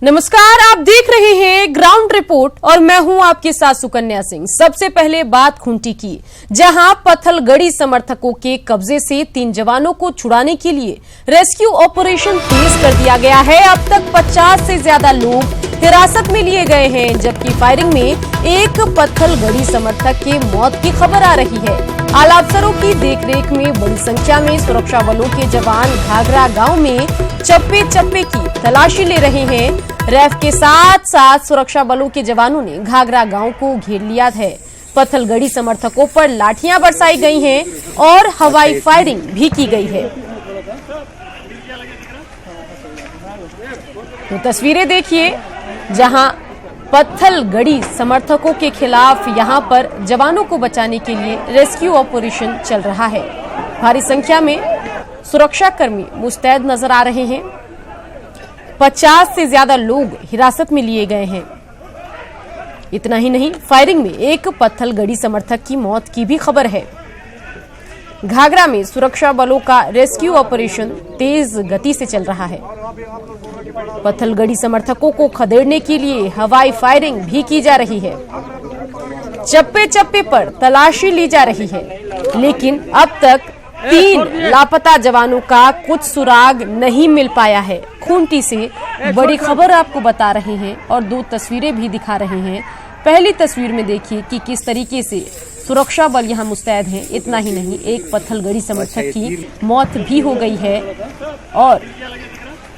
नमस्कार, आप देख रहे हैं ग्राउंड रिपोर्ट और मैं हूं आपके साथ सुकन्या सिंह। सबसे पहले बात खूंटी की, जहां पत्थलगड़ी समर्थकों के कब्जे से 3 जवानों को छुड़ाने के लिए रेस्क्यू ऑपरेशन तेज कर दिया गया है। अब तक 50 से ज्यादा लोग हिरासत में लिए गए हैं, जबकि फायरिंग में एक पत्थलगड़ी समर्थक की मौत की खबर आ रही है। आला अफसरों की देखरेख में बड़ी संख्या में सुरक्षा बलों के जवान घाघरा गांव में चप्पे चप्पे की तलाशी ले रहे हैं। रैफ के साथ साथ सुरक्षा बलों के जवानों ने घाघरा गांव को घेर लिया है। पत्थलगड़ी समर्थकों पर लाठियां बरसाई गई हैं और हवाई फायरिंग भी की गई है। तो तस्वीरें देखिए, जहां पत्थलगड़ी समर्थकों के खिलाफ यहां पर जवानों को बचाने के लिए रेस्क्यू ऑपरेशन चल रहा है। भारी संख्या में सुरक्षाकर्मी मुस्तैद नजर आ रहे हैं। 50 से ज्यादा लोग हिरासत में लिए गए हैं। इतना ही नहीं, फायरिंग में एक पत्थलगड़ी समर्थक की मौत की भी खबर है। घाघरा में सुरक्षा बलों का रेस्क्यू ऑपरेशन तेज गति से चल रहा है। पत्थलगड़ी समर्थकों को खदेड़ने के लिए हवाई फायरिंग भी की जा रही है। चप्पे चप्पे पर तलाशी ली जा रही है, लेकिन अब तक 3 लापता जवानों का कुछ सुराग नहीं मिल पाया है। खूंटी से बड़ी खबर आपको बता रहे हैं और 2 तस्वीरें भी दिखा रहे हैं। पहली तस्वीर में देखिए कि किस तरीके से सुरक्षा बल यहां मुस्तैद हैं। इतना ही नहीं, एक पत्थलगड़ी समर्थक की मौत भी हो गई है। और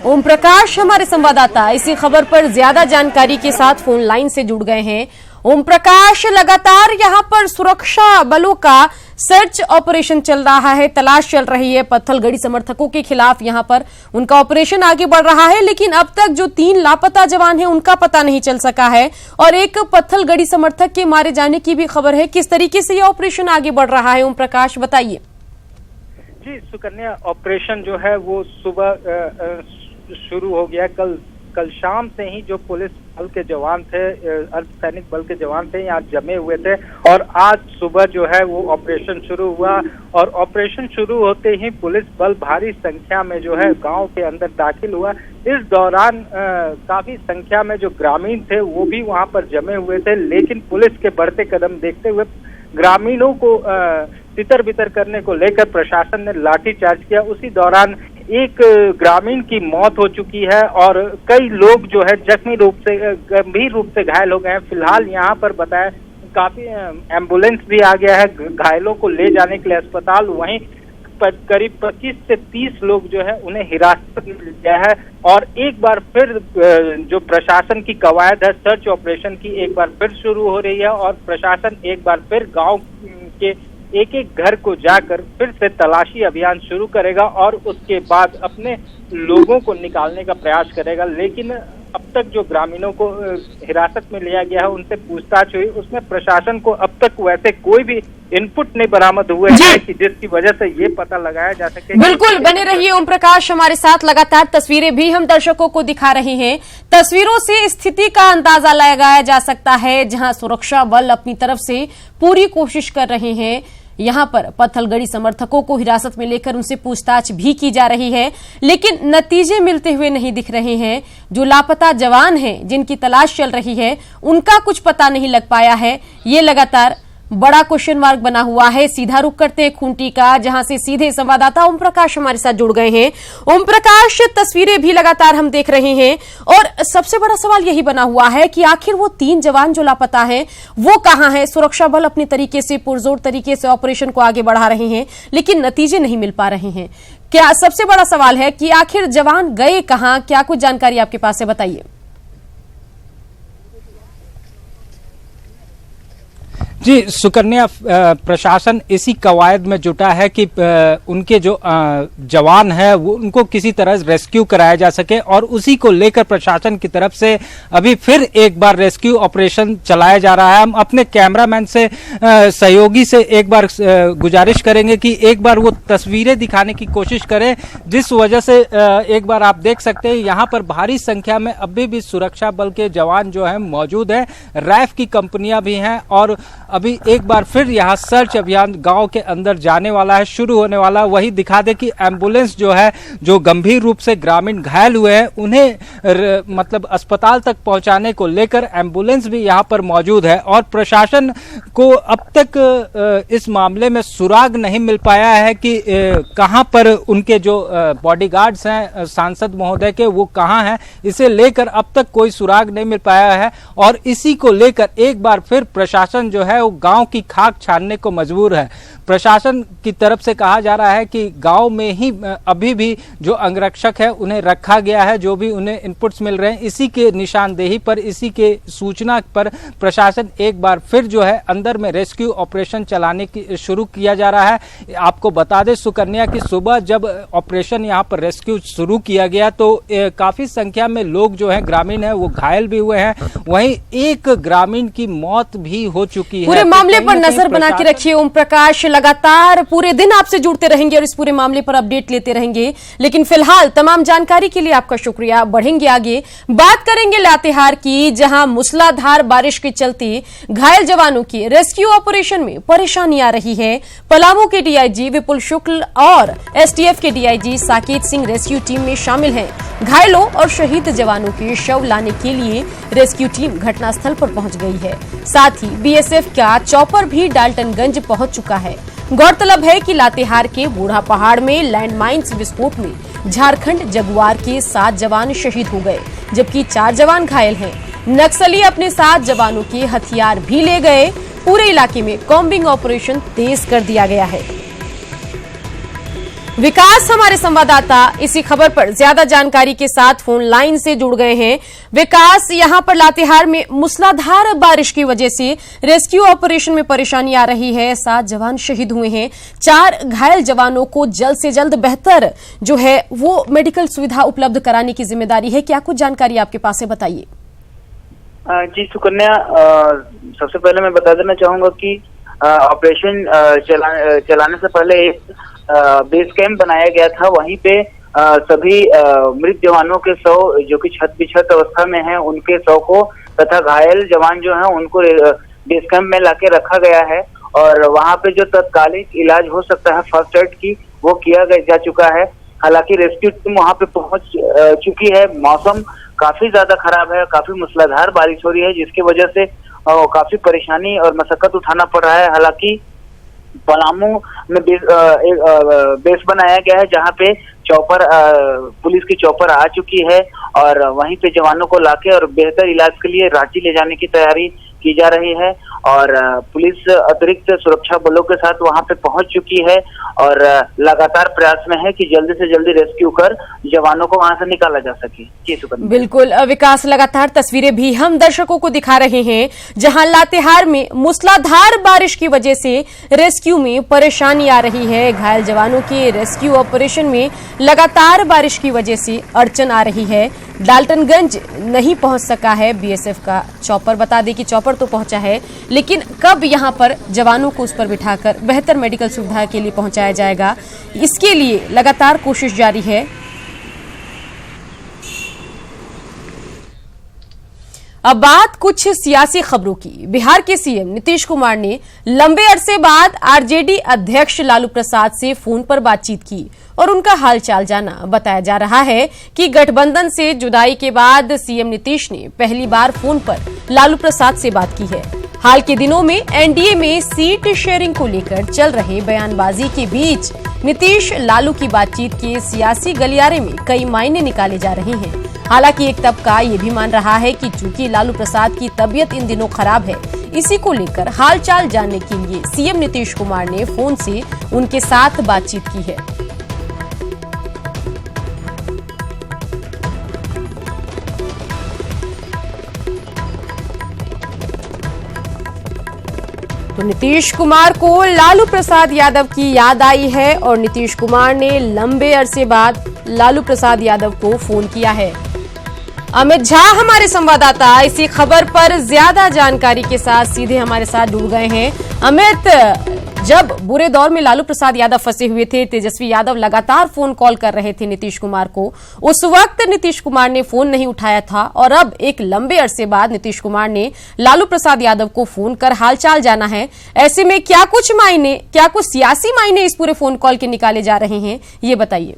ओम प्रकाश हमारे संवाददाता इसी खबर पर ज्यादा जानकारी के साथ फोन लाइन से जुड़ गए हैं। ओम प्रकाश, लगातार यहां पर सुरक्षा बलों का सर्च ऑपरेशन चल रहा है, तलाश चल रही है पत्थलगड़ी समर्थकों के खिलाफ। यहां पर उनका ऑपरेशन आगे बढ़ रहा है, लेकिन अब तक जो 3 लापता जवान हैं उनका पता नहीं चल सका है और एक पत्थलगड़ी समर्थक के मारे जाने की भी खबर है। किस तरीके से यह ऑपरेशन आगे बढ़ रहा है, ओम प्रकाश बताइए। जी सुकन्या, ऑपरेशन जो है वो सुबह शुरू हो गया। कल शाम से ही जो पुलिस बल के जवान थे, अर्धसैनिक बल के जवान थे, यहाँ जमे हुए थे और आज सुबह जो है वो ऑपरेशन शुरू हुआ। और ऑपरेशन शुरू होते ही पुलिस बल भारी संख्या में जो है गांव के अंदर दाखिल हुआ। इस दौरान काफी संख्या में जो ग्रामीण थे वो भी वहां पर जमे हुए थे, लेकिन पुलिस के बढ़ते कदम देखते हुए ग्रामीणों को तितर बितर करने को लेकर प्रशासन ने लाठीचार्ज किया। उसी दौरान एक ग्रामीण की मौत हो चुकी है और कई लोग जो है जख्मी रूप से, गंभीर रूप से घायल हो गए हैं। फिलहाल यहाँ पर बताया काफी एम्बुलेंस भी आ गया है घायलों को ले जाने के लिए अस्पताल। वहीं करीब 25 से 30 लोग जो है उन्हें हिरासत में लिया है। और एक बार फिर जो प्रशासन की कवायद है सर्च ऑपरेशन की, एक बार फिर शुरू हो रही है और प्रशासन एक बार फिर गांव के एक एक घर को जाकर फिर से तलाशी अभियान शुरू करेगा और उसके बाद अपने लोगों को निकालने का प्रयास करेगा। लेकिन अब तक जो ग्रामीणों को हिरासत में लिया गया है उनसे पूछताछ हुई, उसमें प्रशासन को अब तक वैसे कोई भी इनपुट नहीं बरामद हुए हैं कि जिसकी वजह से ये पता लगाया जा सके। बिल्कुल बने रहिए ओम प्रकाश हमारे साथ। लगातार तस्वीरें भी हम दर्शकों को दिखा रहे हैं। तस्वीरों से स्थिति का अंदाजा लगाया जा सकता है, जहां सुरक्षा बल अपनी तरफ से पूरी कोशिश कर रहे हैं। यहां पर पत्थलगड़ी समर्थकों को हिरासत में लेकर उनसे पूछताछ भी की जा रही है, लेकिन नतीजे मिलते हुए नहीं दिख रहे हैं। जो लापता जवान हैं, जिनकी तलाश चल रही है, उनका कुछ पता नहीं लग पाया है। ये लगातार बड़ा क्वेश्चन मार्क बना हुआ है। सीधा रुख करते हैं खूंटी का, जहां से सीधे संवाददाता ओम प्रकाश हमारे साथ जुड़ गए हैं। ओम प्रकाश, तस्वीरें भी लगातार हम देख रहे हैं और सबसे बड़ा सवाल यही बना हुआ है कि आखिर वो 3 जवान जो लापता हैं वो कहां हैं। सुरक्षा बल अपने तरीके से पुरजोर तरीके से ऑपरेशन को आगे बढ़ा रहे हैं, लेकिन नतीजे नहीं मिल पा रहे हैं। क्या सबसे बड़ा सवाल है कि आखिर जवान गए कहां? क्या कुछ जानकारी आपके पास है, बताइए। जी सुकन्या, प्रशासन इसी कवायद में जुटा है कि उनके जो जवान है वो उनको किसी तरह रेस्क्यू कराया जा सके और उसी को लेकर प्रशासन की तरफ से अभी फिर एक बार रेस्क्यू ऑपरेशन चलाया जा रहा है। हम अपने कैमरामैन से सहयोगी से एक बार गुजारिश करेंगे कि एक बार वो तस्वीरें दिखाने की कोशिश करें, जिस वजह से एक बार आप देख सकते हैं यहाँ पर भारी संख्या में अभी भी सुरक्षा बल के जवान जो है मौजूद है। रैफ की कंपनियां भी हैं और अभी एक बार फिर यहाँ सर्च अभियान गांव के अंदर जाने वाला है, शुरू होने वाला है। वही दिखा दे कि एम्बुलेंस जो है, जो गंभीर रूप से ग्रामीण घायल हुए हैं, उन्हें मतलब अस्पताल तक पहुंचाने को लेकर एम्बुलेंस भी यहाँ पर मौजूद है। और प्रशासन को अब तक इस मामले में सुराग नहीं मिल पाया है कि कहां पर उनके जो बॉडीगार्ड्स हैं सांसद महोदय के, वो कहां हैं, इसे लेकर अब तक कोई सुराग नहीं मिल पाया है। और इसी को लेकर एक बार फिर प्रशासन जो है वो गांव की खाक छानने को मजबूर है। प्रशासन की तरफ से कहा जा रहा है कि गांव में ही अभी भी जो अंगरक्षक है उन्हें रखा गया है, जो भी उन्हें इनपुट्स मिल रहे हैं, इसी के निशानदेही पर, इसी के सूचना पर प्रशासन एक बार फिर जो है अंदर में रेस्क्यू ऑपरेशन चलाने की शुरू किया जा रहा है। आपको बता दें सुकन्या कि सुबह जब ऑपरेशन यहाँ पर रेस्क्यू शुरू किया गया तो काफी संख्या में लोग जो है ग्रामीण है वो घायल भी हुए हैं। वहीं एक ग्रामीण की मौत भी हो चुकी है। पूरे मामले पर नजर बना के रखिए ओम प्रकाश, लगातार पूरे दिन आपसे जुड़ते रहेंगे और इस पूरे मामले पर अपडेट लेते रहेंगे। लेकिन फिलहाल तमाम जानकारी के लिए आपका शुक्रिया। बढ़ेंगे आगे, बात करेंगे लातेहार की, जहां मूसलाधार बारिश के चलते घायल जवानों की रेस्क्यू ऑपरेशन में परेशानी आ रही है। पलामू के डीआईजी विपुल शुक्ल और एसटीएफ के DIG Saket Singh rescue team में शामिल हैं। घायलों और शहीद जवानों के शव लाने के लिए रेस्क्यू टीम घटनास्थल पर पहुंच गई है। साथ ही बीएसएफ का चॉपर भी डाल्टनगंज पहुंच चुका है। गौरतलब है कि लातेहार के बूढ़ा पहाड़ में लैंडमाइंस विस्फोट में झारखंड जगुआर के 7 जवान शहीद हो गए, जबकि 4 जवान घायल हैं। नक्सली अपने 7 जवानों के हथियार भी ले गए। पूरे इलाके में कॉम्बिंग ऑपरेशन तेज कर दिया गया है। विकास हमारे संवाददाता इसी खबर पर ज्यादा जानकारी के साथ फोन लाइन से जुड़ गए हैं। विकास, यहां पर लातेहार में मूसलाधार बारिश की वजह से रेस्क्यू ऑपरेशन में परेशानी आ रही है। 7 जवान शहीद हुए हैं। 4 घायल जवानों को जल्द से जल्द बेहतर जो है वो मेडिकल सुविधा उपलब्ध कराने की जिम्मेदारी है। क्या कुछ जानकारी आपके पास है, बताइए। जी सुकन्या, सबसे पहले मैं बता देना चाहूंगा कि ऑपरेशन चलाने से पहले एक बेस कैंप बनाया गया था। वहीं पे सभी मृत जवानों के शव जो कि छत बिछत अवस्था में हैं, उनके शव को तथा घायल जवान जो हैं उनको बेस कैंप में लाके रखा गया है। और वहां पे जो तत्कालिक इलाज हो सकता है फर्स्ट एड की, वो किया जा चुका है। हालांकि रेस्क्यू टीम वहां पे पहुंच चुकी है। मौसम काफी ज्यादा खराब है, काफी मूसलाधार बारिश हो रही है, जिसकी वजह से काफी परेशानी और मशक्कत उठाना पड़ रहा है। हालांकि पलामू में बेस बनाया गया है, जहां पे चॉपर पुलिस की चॉपर आ चुकी है और वहीं पे जवानों को लाके और बेहतर इलाज के लिए रांची ले जाने की तैयारी की जा रही है। और पुलिस अतिरिक्त सुरक्षा बलों के साथ वहां पे पहुंच चुकी है और लगातार प्रयास में है कि जल्दी से जल्दी रेस्क्यू कर जवानों को वहां से निकाला जा सके। जी सुकन्या। बिल्कुल विकास, लगातार तस्वीरें भी हम दर्शकों को दिखा रहे हैं, जहां लातेहार में मूसलाधार बारिश की वजह से रेस्क्यू में परेशानी आ रही है। घायल जवानों के रेस्क्यू ऑपरेशन में लगातार बारिश की वजह से अड़चन आ रही है। डाल्टनगंज नहीं पहुंच सका है बीएसएफ का चॉपर। बता दें कि चॉपर तो पहुंचा है, लेकिन कब यहां पर जवानों को उस पर बिठाकर बेहतर मेडिकल सुविधा के लिए पहुंचाया जाएगा, इसके लिए लगातार कोशिश जारी है। अब बात कुछ सियासी खबरों की। बिहार के सीएम नीतीश कुमार ने लंबे अरसे बाद आरजेडी अध्यक्ष लालू प्रसाद से फोन पर बातचीत की और उनका हालचाल जाना। बताया जा रहा है कि गठबंधन से जुदाई के बाद सीएम नीतीश ने पहली बार फोन पर लालू प्रसाद से बात की है। हाल के दिनों में एनडीए में सीट शेयरिंग को लेकर चल रहे बयानबाजी के बीच नीतीश लालू की बातचीत के सियासी गलियारे में कई मायने निकाले जा रहे हैं। हालांकि एक तबका ये भी मान रहा है कि चूंकि लालू प्रसाद की तबीयत इन दिनों खराब है, इसी को लेकर हालचाल जानने के लिए सीएम नीतीश कुमार ने फोन से उनके साथ बातचीत की है। तो नीतीश कुमार को लालू प्रसाद यादव की याद आई है और नीतीश कुमार ने लंबे अरसे बाद लालू प्रसाद यादव को फोन किया है। अमित झा हमारे संवाददाता इसी खबर पर ज्यादा जानकारी के साथ सीधे हमारे साथ जुड़ गए हैं। अमित, जब बुरे दौर में लालू प्रसाद यादव फंसे हुए थे, तेजस्वी यादव लगातार फोन कॉल कर रहे थे नीतीश कुमार को। उस वक्त नीतीश कुमार ने फोन नहीं उठाया था और अब एक लंबे अरसे बाद नीतीश कुमार ने लालू प्रसाद यादव को फोन कर हालचाल जाना है। ऐसे में क्या कुछ सियासी मायने इस पूरे फोन कॉल के निकाले जा रहे हैं, ये बताइए।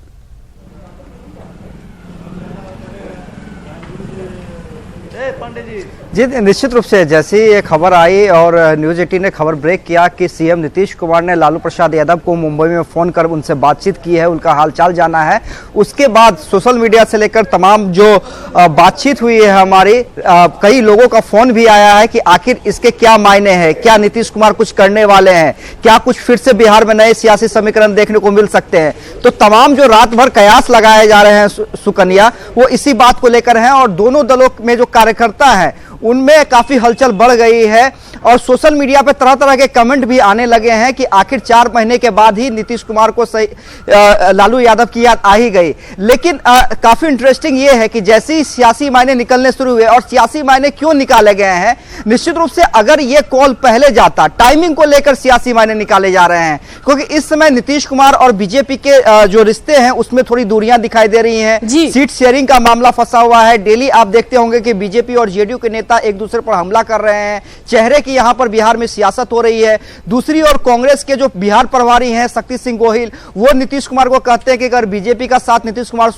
जी, निश्चित रूप से जैसे ही ये खबर आई और न्यूज़ 18 ने खबर ब्रेक किया कि सीएम नीतीश कुमार ने लालू प्रसाद यादव को मुंबई में फ़ोन कर उनसे बातचीत की है, उनका हालचाल जाना है, उसके बाद सोशल मीडिया से लेकर तमाम जो बातचीत हुई है हमारी, कई लोगों का फ़ोन भी आया है कि आखिर इसके क्या मायने हैं, क्या नीतीश कुमार कुछ करने वाले हैं, क्या कुछ फिर से बिहार में नए सियासी समीकरण देखने को मिल सकते हैं। तो तमाम जो रात भर कयास लगाए जा रहे हैं सुकन्या, वो इसी बात को लेकर हैं और दोनों दलों में जो कार्यकर्ता हैं उनमें काफी हलचल बढ़ गई है और सोशल मीडिया पे तरह तरह के कमेंट भी आने लगे हैं कि आखिर 4 महीने के बाद ही नीतीश कुमार को लालू यादव की याद आ ही गई। लेकिन काफी इंटरेस्टिंग ये है कि जैसे ही सियासी मायने निकलने शुरू हुए, और सियासी मायने क्यों निकाले गए हैं, निश्चित रूप से अगर ये कॉल पहले जाता, टाइमिंग को लेकर सियासी मायने निकाले जा रहे हैं, क्योंकि इस समय नीतीश कुमार और बीजेपी के जो रिश्ते हैं उसमें थोड़ी दूरियां दिखाई दे रही हैं। सीट शेयरिंग का मामला फंसा हुआ है। डेली आप देखते होंगे कि बीजेपी और जेडीयू के नेता एक दूसरे पर हमला कर रहे हैं। चेहरे की यहां पर बिहार में सियासत हो रही है। दूसरी ओर कांग्रेस के जो बिहार प्रभारी हैं शक्ति सिंह गोहिल, वो नीतीश कुमार को कहते हैं कि अगर बीजेपी का साथ नीतीश कुमार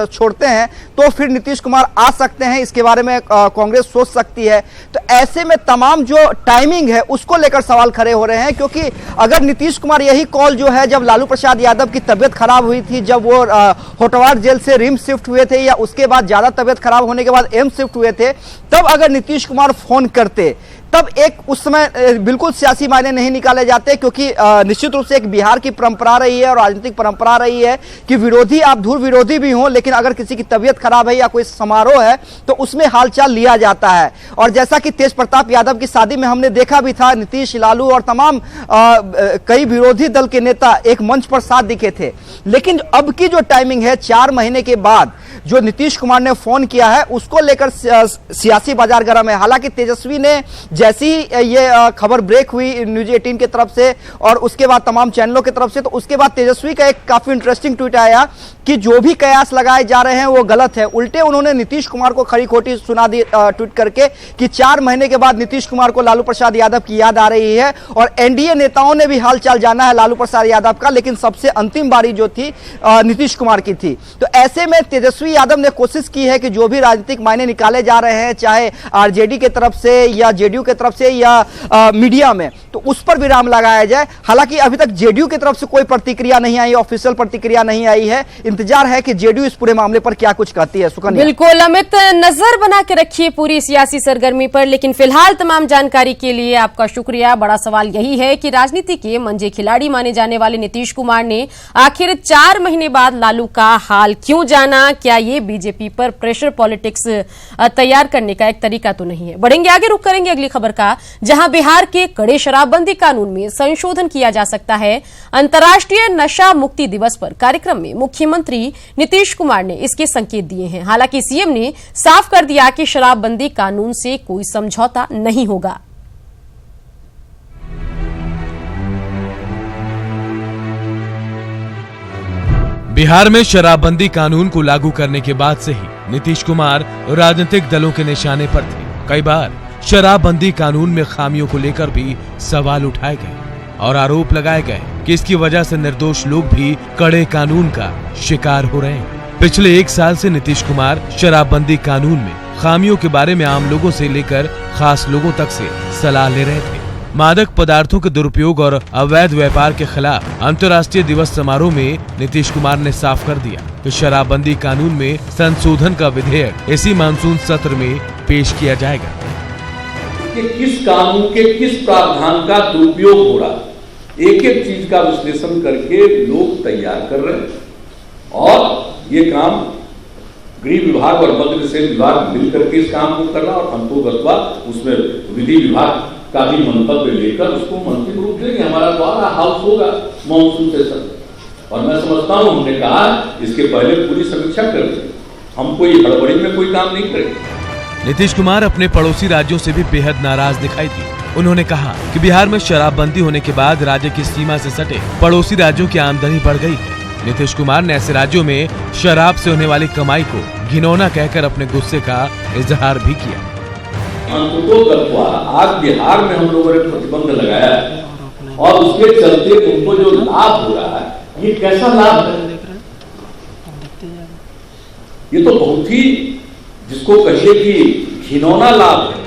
छोड़ते हैं तो फिर नीतीश कुमार आ सकते हैं, इसके बारे में कांग्रेस सोच सकती है। तो ऐसे में तमाम जो टाइमिंग है उसको लेकर सवाल खड़े हो रहे हैं, क्योंकि अगर नीतीश कुमार यही कॉल जो है जब लालू प्रसाद यादव की तबियत खराब हुई थी, जब वो होटवार जेल से रिम्स शिफ्ट हुए थे या उसके बाद ज्यादा तबियत खराब होने के बाद एम्स शिफ्ट हुए थे, तब अगर नीतीश कुमार फोन करते तब एक उस समय बिल्कुल सियासी मायने नहीं निकाले जाते, क्योंकि निश्चित रूप से एक बिहार की परंपरा रही है और राजनीतिक परंपरा रही है कि विरोधी, आप धुर विरोधी भी हो, लेकिन अगर किसी की तबीयत खराब है या कोई समारोह है तो उसमें हालचाल लिया जाता है। और जैसा कि तेज प्रताप यादव की शादी में हमने देखा भी था, नीतीश, लालू और तमाम कई विरोधी दल के नेता एक मंच पर साथ दिखे थे। लेकिन अब की जो टाइमिंग है, 4 महीने के बाद जो नीतीश कुमार ने फोन किया है, उसको लेकर सियासी बाजार गर्म है। हालांकि तेजस्वी ने जैसी ये खबर ब्रेक हुई न्यूज़ 18 की तरफ से और उसके बाद तमाम चैनलों की तरफ से, तो उसके बाद तेजस्वी का एक काफी इंटरेस्टिंग ट्वीट आया कि जो भी कयास लगाए जा रहे हैं वो गलत है। उल्टे उन्होंने नीतीश कुमार को खरी खोटी सुना दी ट्वीट करके कि 4 महीने के बाद नीतीश कुमार को लालू प्रसाद यादव की याद आ रही है और एनडीए नेताओं ने भी हालचाल जाना है लालू प्रसाद यादव का, लेकिन सबसे अंतिम बारी जो थी नीतीश कुमार की थी। तो ऐसे में तेजस्वी यादव ने कोशिश की है कि जो भी राजनीतिक मायने निकाले जा रहे हैं, चाहे आरजेडी के तरफ से या जेडीयू के तरफ से या मीडिया में, तो उस पर विराम लगाया जाए। हालांकि अभी तक जेडीयू की तरफ से कोई प्रतिक्रिया नहीं आई, ऑफिशियल प्रतिक्रिया नहीं आई है। इंतजार है कि जेडीयू इस पूरे मामले पर क्या कुछ कहती है। सुकन्या, बिल्कुल अमित, नजर बना के रखिए पूरी सियासी सरगर्मी पर, लेकिन फिलहाल तमाम जानकारी के लिए आपका शुक्रिया। बड़ा सवाल यही है कि राजनीति के मंझे खिलाड़ी माने जाने वाले नीतीश कुमार ने आखिर 4 महीने बाद लालू का हाल क्यों जाना? क्या ये बीजेपी पर प्रेशर पॉलिटिक्स तैयार करने का एक तरीका तो नहीं है? बढ़ेंगे आगे, रुक करेंगे अगली खबर का, जहां बिहार के कड़े शराबबंदी कानून में संशोधन किया जा सकता है। अंतर्राष्ट्रीय नशा मुक्ति दिवस पर कार्यक्रम में मुख्यमंत्री नीतीश कुमार ने इसके संकेत दिए हैं। हालांकि सीएम ने साफ कर दिया कि शराबबंदी कानून से कोई समझौता नहीं होगा। बिहार में शराबबंदी कानून को लागू करने के बाद से ही नीतीश कुमार राजनीतिक दलों के निशाने पर थे। कई बार शराबबंदी कानून में खामियों को लेकर भी सवाल उठाए गए और आरोप लगाए गए कि इसकी वजह से निर्दोष लोग भी कड़े कानून का शिकार हो रहे हैं। पिछले 1 साल से नीतीश कुमार शराबबंदी कानून में खामियों के बारे में आम लोगों से लेकर खास लोगों तक से सलाह ले रहे थे। मादक पदार्थों के दुरुपयोग और अवैध व्यापार के खिलाफ अंतर्राष्ट्रीय दिवस समारोह में नीतीश कुमार ने साफ कर दिया कि शराबबंदी कानून में संशोधन का विधेयक इसी मानसून सत्र में पेश किया जाएगा। कि किस कानून के किस प्रावधान का दुरुपयोग हो रहा है, एक एक चीज का विश्लेषण करके लोग तैयार कर रहे हैं और ये काम गृह विभाग और मध्य निषेध विभाग मिलकर के इस काम को करना और संतोषवा उसमें विधि विभाग का भी मंतव्य लेकर उसको मंत्री रूप देंगे। हमारा द्वारा हाउस होगा मानसून सेशन और मैं समझता हूं हमने कहा इसके पहले पूरी समीक्षा कर देंगे, हम कोई हड़बड़ी में कोई काम नहीं करेंगे। नीतीश कुमार अपने पड़ोसी राज्यों से भी बेहद नाराज दिखाई दिए। उन्होंने कहा कि बिहार में शराबबंदी होने के बाद राज्य की सीमा से सटे पड़ोसी राज्यों की आमदनी बढ़ गई है। नीतीश कुमार ने ऐसे राज्यों में शराब से होने वाली कमाई को घिनौना कहकर अपने गुस्से का इजहार भी किया। आज बिहार में हम लोगों ने प्रतिबंध लगाया है और उसके चलते उनको जो लाभ हो रहा है, ये कैसा लाभ है? ये तो बहुत ही, जिसको कहिए कि घिनौना लाभ है।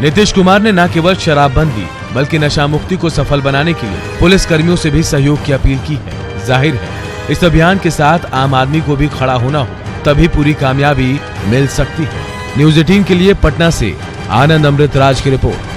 नीतीश कुमार ने न केवल शराबबंदी बल्कि नशा मुक्ति को सफल बनाने के लिए पुलिस कर्मियों से भी सहयोग की अपील की है। जाहिर है इस अभियान के साथ आम आदमी को भी खड़ा होना होगा, तभी पूरी कामयाबी मिल सकती है। न्यूज़ 18 के लिए पटना से आनंद अमृतराज की रिपोर्ट।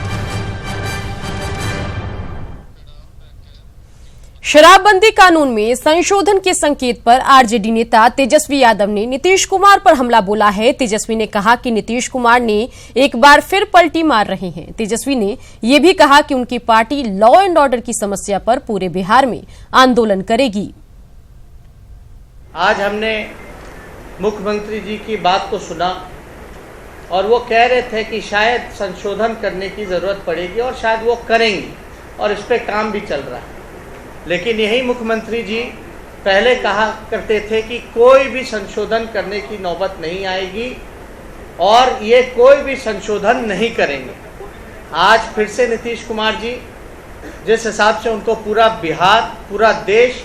शराबबंदी कानून में संशोधन के संकेत पर आरजेडी नेता तेजस्वी यादव ने नीतीश कुमार पर हमला बोला है। तेजस्वी ने कहा कि नीतीश कुमार ने एक बार फिर पलटी मार रहे हैं। तेजस्वी ने यह भी कहा कि उनकी पार्टी लॉ एंड ऑर्डर की समस्या पर पूरे बिहार में आंदोलन करेगी। आज हमने मुख्यमंत्री जी की बात को सुना और वो कह रहे थे कि शायद संशोधन करने की ज़रूरत पड़ेगी और शायद वो करेंगी और इस पे काम भी चल रहा है। लेकिन यही मुख्यमंत्री जी पहले कहा करते थे कि कोई भी संशोधन करने की नौबत नहीं आएगी और ये कोई भी संशोधन नहीं करेंगे। आज फिर से नीतीश कुमार जी, जिस हिसाब से उनको पूरा बिहार, पूरा देश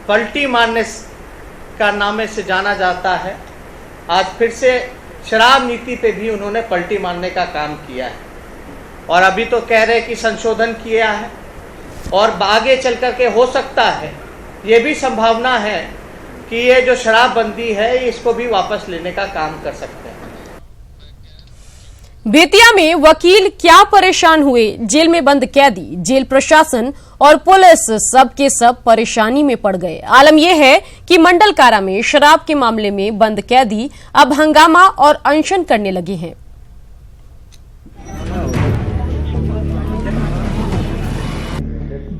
पलटी मारने का नामे से जाना जाता है, आज फिर से शराब नीति पे भी उन्होंने पलटी मारने का काम किया है। और अभी तो कह रहे कि संशोधन किया है और आगे चल कर के हो सकता है, ये भी संभावना है कि ये जो शराबबंदी है इसको भी वापस लेने का काम कर सकते हैं। बेतिया में वकील क्या परेशान हुए, जेल में बंद कैदी, जेल प्रशासन और पुलिस सब के सब परेशानी में पड़ गए। आलम यह है कि मंडल कारा में शराब के मामले में बंद कैदी अब हंगामा और अनशन करने लगे हैं।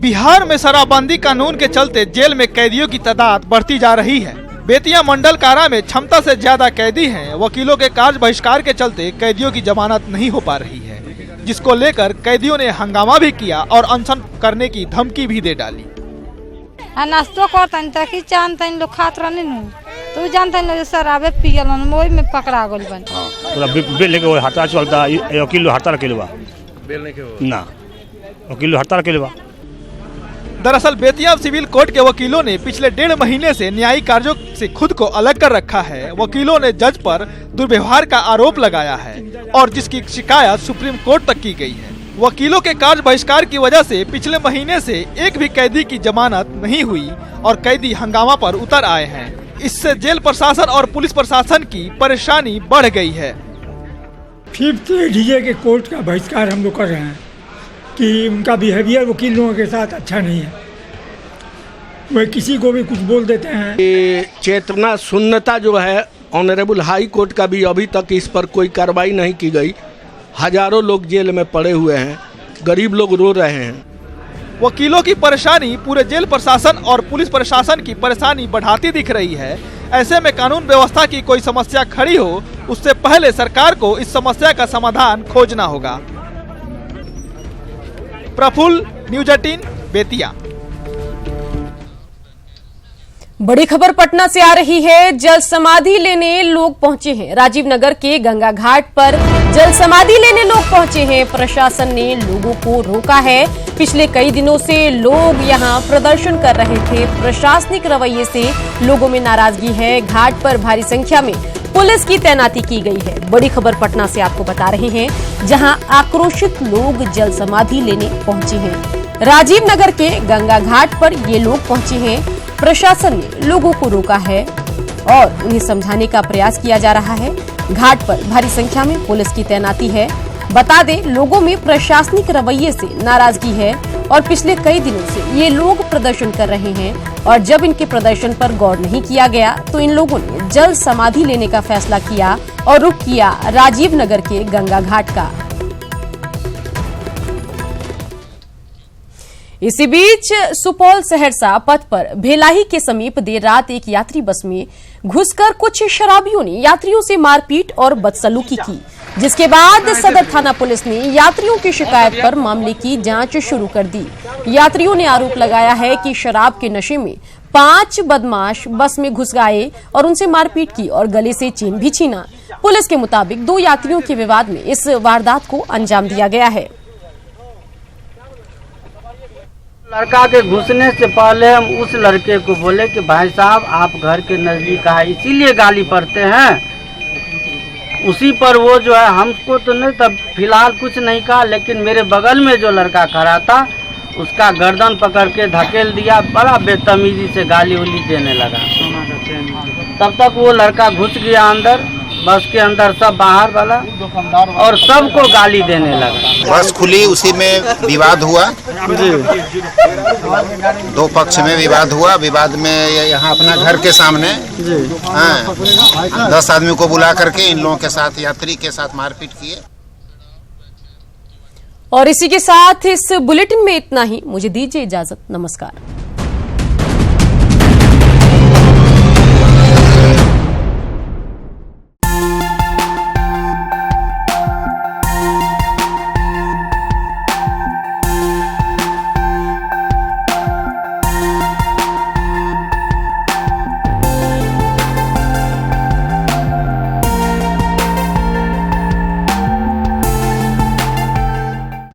बिहार में शराबबंदी कानून के चलते जेल में कैदियों की तादाद बढ़ती जा रही है। बेतिया मंडल कारा में क्षमता से ज्यादा कैदी हैं। वकीलों के कार्य बहिष्कार के चलते कैदियों की जमानत नहीं हो पा रही है, जिसको लेकर कैदियों ने हंगामा भी किया और अनशन करने की धमकी भी दे डाली। नाश्तो करतन ताकि जानतन लोग खात रहने नु तो जानतन लोग शराबे पियलन, ओई में पकड़ा गइल बन। पूरा बेल लेके हड़ताल चलता, वकील हड़ताल के लेवा बेल नहीं के ना, वकील हड़ताल के लेवा। दरअसल बेतिया सिविल कोर्ट के वकीलों ने पिछले 1.5 महीने से न्यायिक कार्यों से खुद को अलग कर रखा है। वकीलों ने जज पर दुर्व्यवहार का आरोप लगाया है और जिसकी शिकायत सुप्रीम कोर्ट तक की गई है। वकीलों के कार्य बहिष्कार की वजह से पिछले महीने से एक भी कैदी की जमानत नहीं हुई और कैदी हंगामा पर उतर आए हैं। इससे जेल प्रशासन और पुलिस प्रशासन की परेशानी बढ़ गई है। 5th डीजे के कोर्ट का बहिष्कार हम लोग कर रहे हैं कि उनका बिहेवियर वकील लोगों के साथ अच्छा नहीं है। वह किसी को भी कुछ बोल देते हैं। चेतना शून्यता जो है, ऑनरेबल हाई कोर्ट का भी अभी तक इस पर कोई कार्रवाई नहीं की गई। हजारों लोग जेल में पड़े हुए हैं, गरीब लोग रो रहे हैं। वकीलों की परेशानी पूरे जेल प्रशासन और पुलिस प्रशासन की परेशानी बढ़ाती दिख रही है। ऐसे में कानून व्यवस्था की कोई समस्या खड़ी हो, उससे पहले सरकार को इस समस्या का समाधान खोजना होगा। प्रफुल्ल, न्यूज़ 18 बेतिया। बड़ी खबर पटना से आ रही है। जल समाधि लेने लोग पहुंचे हैं। राजीव नगर के गंगा घाट पर जल समाधि लेने लोग पहुंचे हैं। प्रशासन ने लोगों को रोका है। पिछले कई दिनों से लोग यहां प्रदर्शन कर रहे थे। प्रशासनिक रवैये से लोगों में नाराजगी है। घाट पर भारी संख्या में पुलिस की तैनाती की गई है। बड़ी खबर पटना से आपको बता रहे हैं, जहां आक्रोशित लोग जल समाधि लेने पहुंचे हैं। राजीव नगर के गंगा घाट पर ये लोग पहुंचे हैं। प्रशासन ने लोगों को रोका है और उन्हें समझाने का प्रयास किया जा रहा है। घाट पर भारी संख्या में पुलिस की तैनाती है। बता दें, लोगों में प्रशासनिक रवैये से नाराजगी है और पिछले कई दिनों से ये लोग प्रदर्शन कर रहे हैं और जब इनके प्रदर्शन पर गौर नहीं किया गया तो इन लोगों ने जल समाधि लेने का फैसला किया और रुख किया राजीव नगर के गंगा घाट का। इसी बीच सुपौल सहरसा पथ पर भेलाही के समीप देर रात एक यात्री बस में घुसकर कुछ शराबियों ने यात्रियों से मारपीट और बदसलूकी की। जिसके बाद सदर थाना पुलिस ने यात्रियों की शिकायत पर मामले की जांच शुरू कर दी। यात्रियों ने आरोप लगाया है कि शराब के नशे में 5 बदमाश बस में घुस गए और उनसे मारपीट की और गले से चेन भी छीना। पुलिस के मुताबिक 2 यात्रियों के विवाद में इस वारदात को अंजाम दिया गया है। लड़का के घुसने से पहले हम उस लड़के को बोले कि भाई साहब आप घर के नजदीक आए इसीलिए गाली पड़ते हैं। उसी पर वो जो है हमको तो नहीं तब फिलहाल कुछ नहीं कहा, लेकिन मेरे बगल में जो लड़का खड़ा था उसका गर्दन पकड़ के धकेल दिया, बड़ा बेतमीजी से गाली उली देने लगा। तब तक वो लड़का घुस गया अंदर, बस के अंदर सब बाहर वाला और सबको गाली देने लगा। बस खुली, उसी में विवाद हुआ, 2 पक्ष में विवाद हुआ। विवाद में यहाँ अपना घर के सामने 10 आदमी को बुला करके इन लोगों के साथ यात्री के साथ मारपीट किए। और इसी के साथ इस बुलेटिन में इतना ही। मुझे दीजिए इजाजत। नमस्कार।